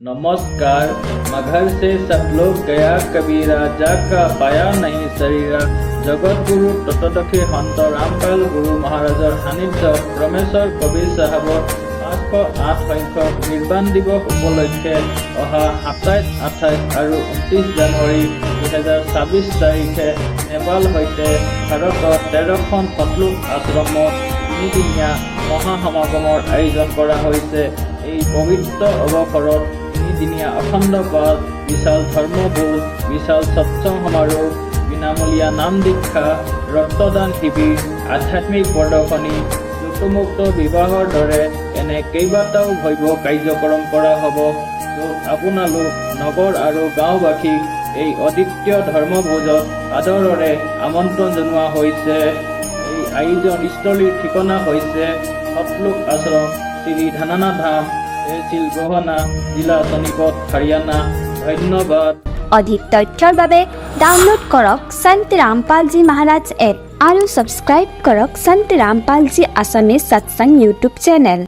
नमस्कार। मगर से सब लोग गया कबीरा, जाका पाया नहीं शरीरा। जगत गुरु तत्वदर्शी सन्त रामपाल गुरु महाराजर सान्निध्य रमेश्वर कबीर साहबर 508 संख्यक निर्वाण दिवस उपलक्षे अहा 27, 28 और 29 জানুৱাৰী 2026 তাৰিখে नेपाल सहित भारत 13খন सतलुक आश्रमत তিনিদিনীয়া মহাসমাগমৰ আয়োজন কৰা হৈছে। এই পবিত্ৰ অৱসৰত তিনিদিনীয়া অখণ্ড পাঠ, বিশাল ধৰ্মভোজ, বিশাল সৎসং সমাৰোহ, বিনামূলীয়া নাম দীক্ষা, ৰক্তদান শিবিৰ, আধ্যাত্মিক প্ৰদৰ্শনী, যৌতুকমুক্ত বিবাহৰ দৰে এনে কেইবাটাও ভব্য কাৰ্যক্ৰম কৰা হ'ব, য'ত আপোনালোক নগৰ আৰু গাঁওবাসীক এই অদ্বিতীয় ধৰ্মভোজত আদৰেৰে আমন্ত্ৰণ জনোৱা হৈছে। এই আয়োজনস্থলীৰ ঠিকনা হৈছে সতলুক আশ্ৰম, শ্ৰী ধানানা ধাম, তহচিল গহনা, জিলা সোনিপত, হাৰিয়ানা। ধন্যবাদ। অধিক তথ্যৰ বাবে ডাউনলোড কৰক সন্ত ৰামপালজী মহাৰাজ এপ আৰু ছাবস্ক্ৰাইব কৰক সন্ত ৰামপালজী আছামিজ সৎসংগ ইউটিউব চেনেল।